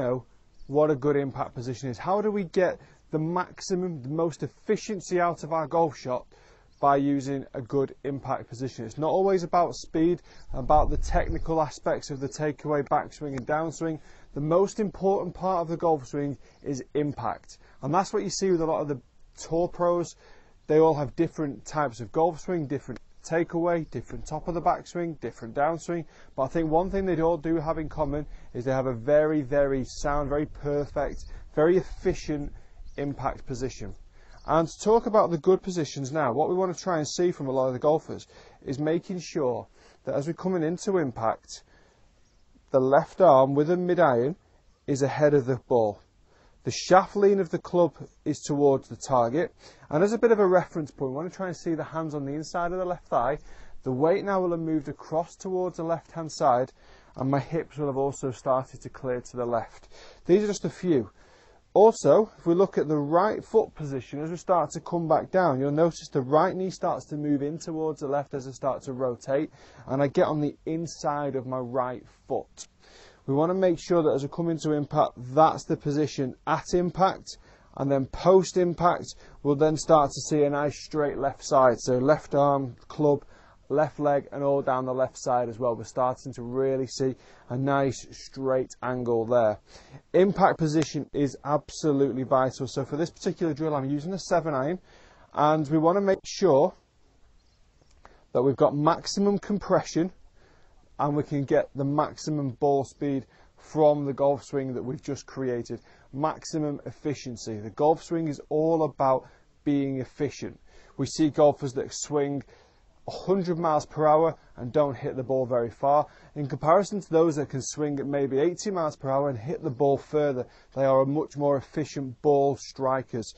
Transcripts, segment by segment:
know what a good impact position is? How do we get the maximum, the most efficiency out of our golf shot by using a good impact position? It's not always about speed, about the technical aspects of the takeaway, backswing and downswing. The most important part of the golf swing is impact. And that's what you see with a lot of the tour pros. They all have different types of golf swing, different takeaway, different top of the backswing, different downswing. But I think one thing they all do have in common is they have a very, very sound, very perfect, very efficient impact position. And to talk about the good positions now, what we want to try and see from a lot of the golfers is making sure that as we're coming into impact, the left arm with a mid-iron is ahead of the ball. The shaft lean of the club is towards the target. And as a bit of a reference point, we want to try and see the hands on the inside of the left thigh. The weight now will have moved across towards the left-hand side, and my hips will have also started to clear to the left. These are just a few. Also, if we look at the right foot position, as we start to come back down, you'll notice the right knee starts to move in towards the left as I start to rotate, and I get on the inside of my right foot. We want to make sure that as we come into impact, that's the position at impact, and then post impact, we'll then start to see a nice straight left side. So left arm, club, left leg, and all down the left side as well. We're starting to really see a nice straight angle there. Impact position is absolutely vital. So for this particular drill, I'm using a 7-iron, and we want to make sure that we've got maximum compression and we can get the maximum ball speed from the golf swing that we've just created. Maximum efficiency. The golf swing is all about being efficient. We see golfers that swing 100 miles per hour and don't hit the ball very far. In comparison to those that can swing at maybe 80 miles per hour and hit the ball further, they are much more efficient ball strikers.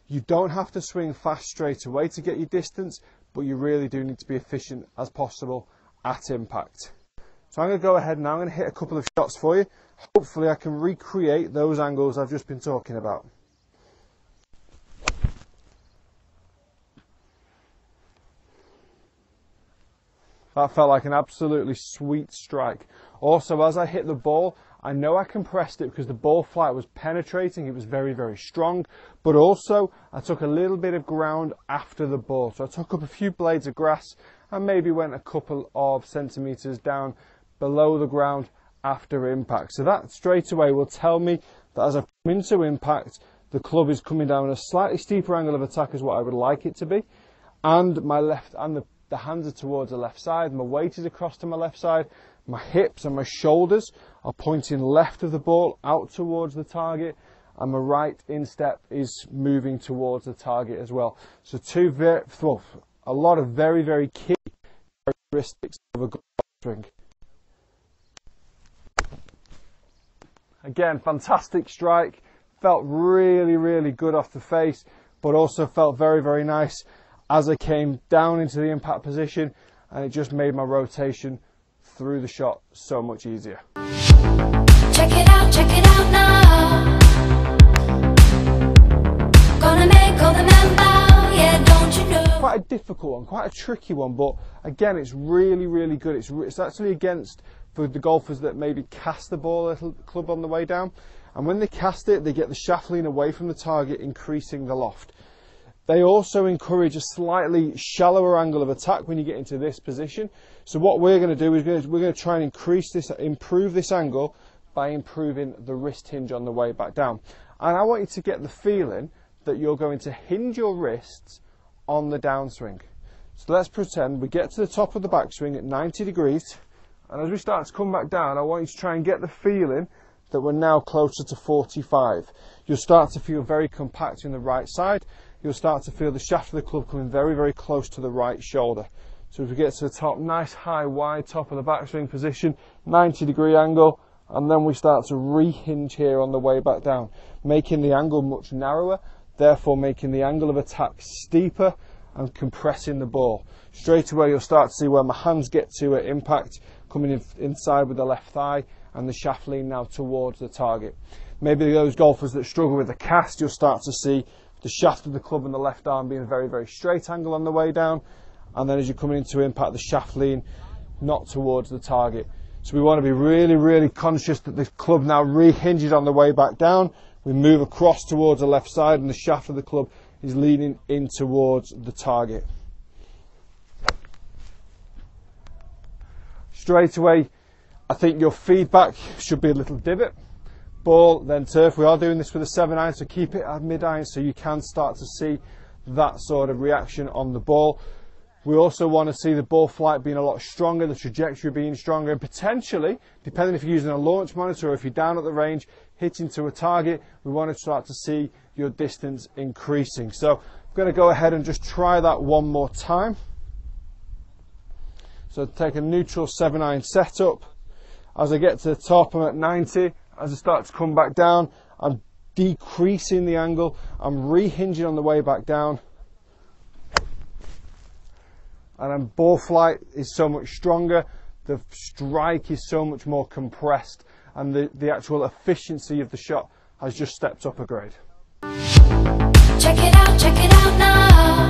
You don't have to swing fast straight away to get your distance, but you really do need to be efficient as possible at impact. So I'm going to go ahead now, I'm going to hit a couple of shots for you. Hopefully I can recreate those angles I've just been talking about. That felt like an absolutely sweet strike. Also, as I hit the ball, I know I compressed it because the ball flight was penetrating. It was very, very strong. But also, I took a little bit of ground after the ball. So I took up a few blades of grass and maybe went a couple of centimetres down below the ground after impact. So that straight away will tell me that as I come into impact, the club is coming down a slightly steeper angle of attack as what I would like it to be. And my left and the hands are towards the left side, my weight is across to my left side, my hips and my shoulders are pointing left of the ball out towards the target, and my right instep is moving towards the target as well. So a lot of very, very key characteristics of a golf swing. Again, fantastic strike, felt really, really good off the face, but also felt very, very nice as I came down into the impact position, and it just made my rotation through the shot so much easier. Check it out now. Gonna make all the men bow, yeah, don't you know? Quite a difficult one, quite a tricky one, but again, it's really, really good. It's actually against for the golfers that maybe cast the ball a little club on the way down, and when they cast it, they get the shaft lean away from the target, increasing the loft. They also encourage a slightly shallower angle of attack when you get into this position. So what we're going to do is we're going to try and improve this angle by improving the wrist hinge on the way back down. And I want you to get the feeling that you're going to hinge your wrists on the downswing. So let's pretend we get to the top of the backswing at 90 degrees. And as we start to come back down, I want you to try and get the feeling that we're now closer to 45. You'll start to feel very compact in the right side. You'll start to feel the shaft of the club coming very, very close to the right shoulder. So as we get to the top, nice high wide top of the backswing position, 90-degree angle, and then we start to rehinge here on the way back down, making the angle much narrower, therefore making the angle of attack steeper and compressing the ball. Straight away you'll start to see where my hands get to at impact, coming inside with the left thigh and the shaft lean now towards the target. Maybe those golfers that struggle with the cast, you'll start to see the shaft of the club and the left arm being a very, very straight angle on the way down, and then as you're coming into impact, the shaft lean not towards the target. So we want to be really, really conscious that the club now rehinges on the way back down. We move across towards the left side and the shaft of the club is leaning in towards the target. Straight away, I think your feedback should be a little divot. Ball, then turf. We are doing this with a 7-iron, so keep it at mid-iron so you can start to see that sort of reaction on the ball. We also want to see the ball flight being a lot stronger, the trajectory being stronger, and potentially, depending if you're using a launch monitor or if you're down at the range, hitting to a target, we want to start to see your distance increasing. So I'm going to go ahead and just try that one more time. So take a neutral 7-iron setup. As I get to the top, I'm at 90. As I start to come back down, I'm decreasing the angle. I'm rehinging on the way back down. And ball flight is so much stronger, the strike is so much more compressed, and the actual efficiency of the shot has just stepped up a grade. Check it out now.